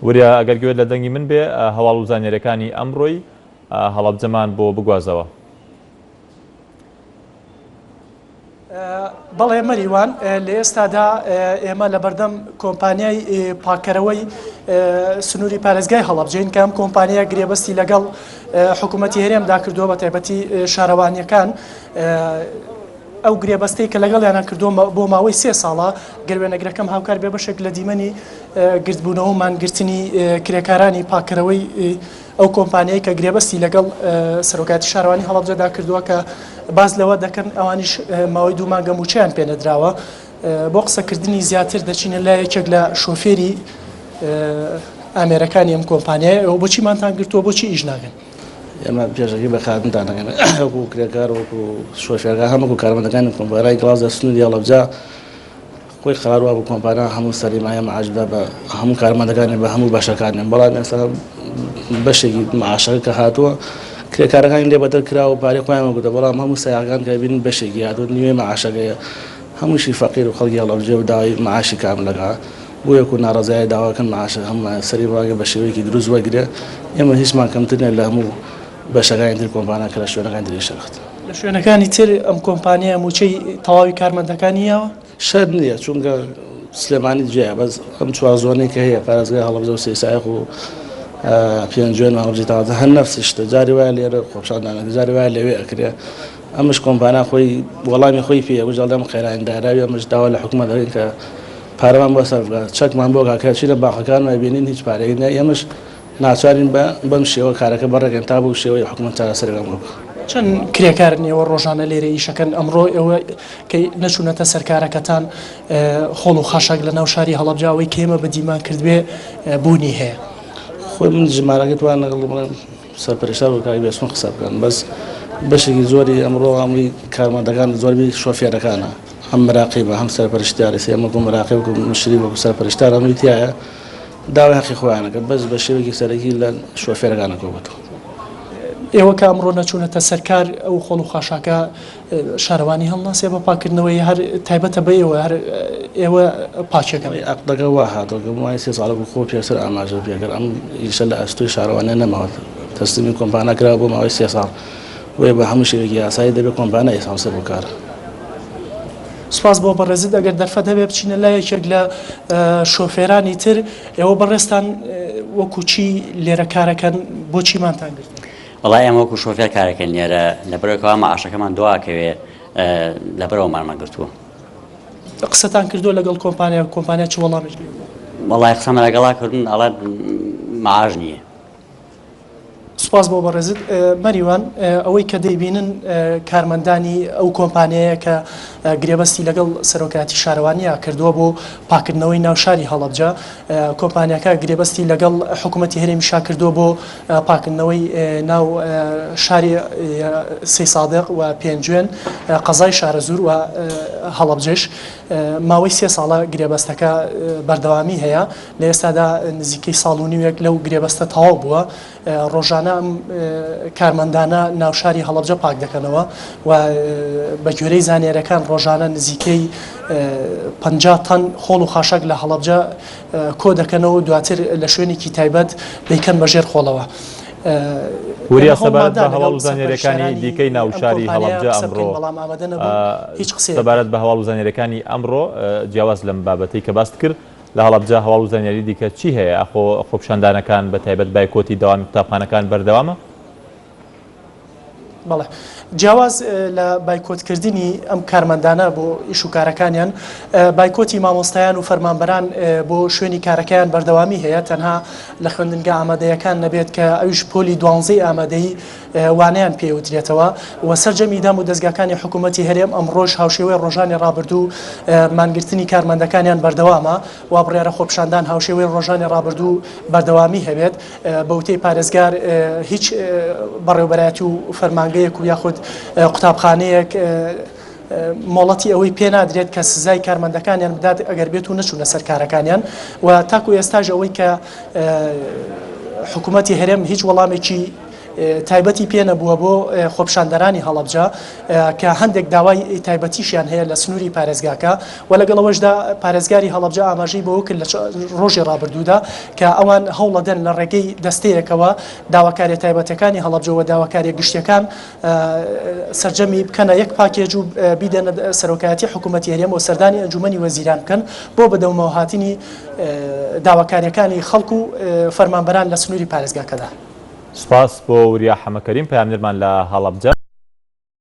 وریا ئەگەر گوێت لە دەنگی من بێ هەواڵ و زانیاریەکانی ئەمڕۆی هەڵەبجەمان بۆ بگوازەوە. بەڵێ مەریوان لە ئێستادا ئێمە لە بەردەم کۆمپانیای پاکەرەوەی سنووری پارێزگای هەڵەبجەین کە ئەم کۆمپانیا گرێبەستی لەگەڵ حکوومەتی هەرێمدا کردووە بە تایبەتی شارەوانیەکان ئەو گرێبەستەی کە لەگەڵیانە کردووە بۆ ماوەی 3 ساڵە گەروێنەگرەکەم هاوکار بێ بەشێک لە دیمەنی گرتبوونەوەمان گرتنی کرێکارانی پاکەرەوەی ئەو کۆمپانیایی کە گرێبەستی لەگەڵ سەرۆکاتی شارەوانی هەڵەبجەدا کردووە کە باز لەوە دەکەن ئەوانیش ماوەی 2 مانگە موچیان پێنەدراوە بۆ قسەکردنی زیاتر دەچینە لای یەکێک لە شۆفێری ئامێرەکانی ئەم کۆمپانیای ئەو بۆچیمانتان گرتووە بۆچی ئیش ناگەن؟ ئێمە پێشەکەی بە خاتمتانەکەن وەکو کرێکار وەکو شۆفێرگا هەموو کارمەندەکانی کۆمپانیای گڵازە سنووری هەڵەبجە خۆی قەراروە بۆ کۆمپانیا هەموو سەرمایە مەعاشدا بە هەموو کارمەندەکانی بە هەموو بەشەکانیان بەڵام ئێستا بەشێکی معاشەکە کە هاتووە کرێکارەکانی لێ بەدەر کراوە و پارەی خۆیان وەگوتە بەڵام هەموو سەیاغان کە ببینن بەشێکی هاتووە نیوەی معاشەکەیە هەمووشی فەقیر و خەڵکی هەڵەبجە و داوای معاشی کاملەکە بۆ یەک و ناڕەزایی داواکەن معاشە هەموو سەری ڕواگە بە شێوەیەکی دروست وەگرێ ئێمە هیچمان کەمتر نێ لە هەموو بەشەکانی تر کۆمپانیا کە لە شوێنەکانی تری شەرخت لە شوێنەکانی تر ئەم کۆمپانیا موچەی تەواوی کارمەندەکانیەوە شەر نییە چونکە سلێمانی جێە بەس ئەم چوار زۆنەی کە هەیە پارێزگای هەڵەبجە و سێسایق و پێنجوێن هەڵەبجەی تاواتە هەر نەفسی شتە جاری وایە لێرە خۆپشاندانە جاری وایە لەوێ ئەکرێ ئەمش کۆمپانیا خۆی وەڵامی خۆی پێ وجال لەم خێرانی داراوی ئەمش داوا لە حکوومەت دەکەین کە پارەمان بۆ سەرف بکات چەکمان بۆ کاکە چینە باخەکانمان بینین هیچ پارەیەک نییە ئێمەش ناچارین بەم شێوە کارەکە بەڕێکێن تا بۆ شێوەی حکوومەت چارەسەرەکەم بکە. چەند کرێکار نێوە ڕۆژانە لێرە ئیشەکەن ئەمڕۆ ئێوە کە نەچوونەتە سەرکارەکەتان خۆڵ و خاشاک لە ناو شاری هەڵەبجاوەی کێمە بە دیمان کردوێ بوونی هەیە خۆی من ژمارەکەی توان لەگەڵ بڵێم سەرپەرشتار و کاری بێسمە قسە بکەن بەس بەشێکی زۆری ئەمڕۆ هەمووی کارمەندەکان زۆربەی شۆفێرەکانە هەم مراقیبە هەم سەرپەرشتیاری سێمەکو مراقیب و مشری وەکو سەرپەرشتار هەمووی تایە داوای حەقی خۆیانەکە بەس بە شێوەیەکی سەرەکی لە شۆفێرەکانە کۆبێتەوە. ئێوە کە ئەمڕۆ نەچوونەتە سەرکار ئەو خۆڵ و خاشاکە شارەوانی هەڵناسێ بە پاکردنەوەی هەر تایبەتە بە ئێوە هەر ئێوە پاچەکەم عقدەکە وا هاتەوە وای 3 ساڵە بوو خۆ پێسەر ئاماژە پێکرد ئەم ئیشە لە ئەستۆی شارەوانە نەماوە تەسلیمی کۆمپانیا کرا بۆ ماوەی 3 ساڵ وێ بە هەموو شێوەیەکی یاسایی دەبێت کۆمپانیا ئێسامسە بۆ کارە. سپاس بۆ بەڕێزت ئەگەر دەرفەت هەبێ بچینە لای یەکێک لە شۆفێرانی تر ئێوە بەڕێستان وەکو چی لێرە کارەکەن بۆچیمانتان گرت؟ وڵای ئەمە وەکو شۆفێر کارەکەن لێرە لەبەرەوەی مەعاشەکەمان دواکەوێ لەبەرەوەمانمان گرتووە. قسەتان کردووە لەگەڵ کۆمپانیا چ وەڵامێک؟ وەڵای قسەمە لەگەڵا کردن ئەڵێ مەعاش نییە. سپاس بۆ بەڕێزت مەریوان ئەوەی کە دەیبینن کارمەندانی ئەو کۆمپانیایە کە گرێبەستی لەگەڵ سەرۆکاتی شارەوانیە کردووە بۆ پاکردنەوەی ناو شاری هەڵەبجە کۆمپانیاکە گرێبەستی لەگەڵ حکوومەتی هەرێمیشا کردووە بۆ پاکردنەوەی ناو شاری سەی سادق و پێنجوێن قەزای شارەزور و هەڵەبجەش ماوەی 3 ساڵە گرێبەستەکە بەردەوامی هەیە لە ئێستادا نزیکەی ساڵ و نیوێک لەو گرێبەستە تەواو بووە ڕۆژانە ئەم کارمەندانە ناوشاری هەڵەبجە پاک دەکەنەوە و بە گوێرەی زانیاریەکان ڕۆژانە نزیکەی 50 تەن خۆڵ و خاشاک لە هەڵەبجە کۆ دەکەنەوە دواتر لە شوێنێکی تایبەت دەیکەن بەژێر خۆڵەوە. وریا سەبارەت بە هەواڵ و زانیاریەکانی دیکەی ناوشاری هەڵەبجە ئەمڕۆ سەبارەت بە هەواڵ و زانیاریەکانی ئەمڕۆ جیاواز لەم بابەتەی کە باست کرد لە هەڵەبجە هەواڵ و زانیاری دیکە چی هەیە؟ خۆپشاندانەکان بە تایبەت بایکۆتی داوامی قوتابخانەکان بەردەوامە؟ بەڵێ جیاواز لە بایکۆتکردنی ئەم کارمەندانە بۆ ئیش و کارەکانیان بایکۆتی مامۆستایان و فەرمانبەران بۆ شوێنی کارەکەیان بەردەوامی هەیە تەنها لە خوێندنگە ئامادەیەکان نەبێت کە ئەویش پۆلی 12 ئامادەی وانیان پێوترێتەوە و سەرجەمی دام و دەستگاکانی حکوومەتی هەرێم ئەم ڕۆژ هاوشێوەی ڕۆژانی ڕابردوو مانگرتنی کارمەندەکانیان بەردەوامە و بڕیارە خۆپشاندان هاوشێوەی ڕۆژانی ڕابردوو بەردەوامی هەبێت بەوتەی پارێزگار هیچ بەڕێوەبەرایەتی و فەرمانگەیەک و یاخود قوتابخانەیەک مۆڵەتی ئەوەی پێ نادرێت کە سزای کارمەندەکانیان بدات ئەگەر بێت و نەچوونە سەر کارەکانیان و تاکو ئێستاژ ئەوەی کە حکوومەتی هەرێم هیچ وەڵامێکی تایبەتی پێ نەبووە بۆ خۆپشاندەرانی هەڵەبجە کە هەندێک داوای تایبەتیشیان هەیە لە سنووری پارێزگاکە و لەگەڵەوەشدا پارێزگاری هەڵەبجە ئاماژەی بەوە کرد لە ڕۆژی ڕابردوودا کە ئەوان هەوڵەدەن لە ڕێگەی دەستەیەکەوە داواکاری تایبەتەکانی هەڵەبجەوە داواکاری گشتیەکان سەرجەمی بکەنە یەک پاکێج و بیدەنە سەرۆکایەتی حکوومەتی هەرێم و سەردانی ئەنجومەنی وەزیران بکەن بۆ بەدەومەوە هاتنی داواکاریەکانی خەڵکو و فەرمانبەران لە سنووری پارێزگاکەدا. سپاس بۆ وریا حەمەکەریم پەیامنەرمان لە هەڵەبجە.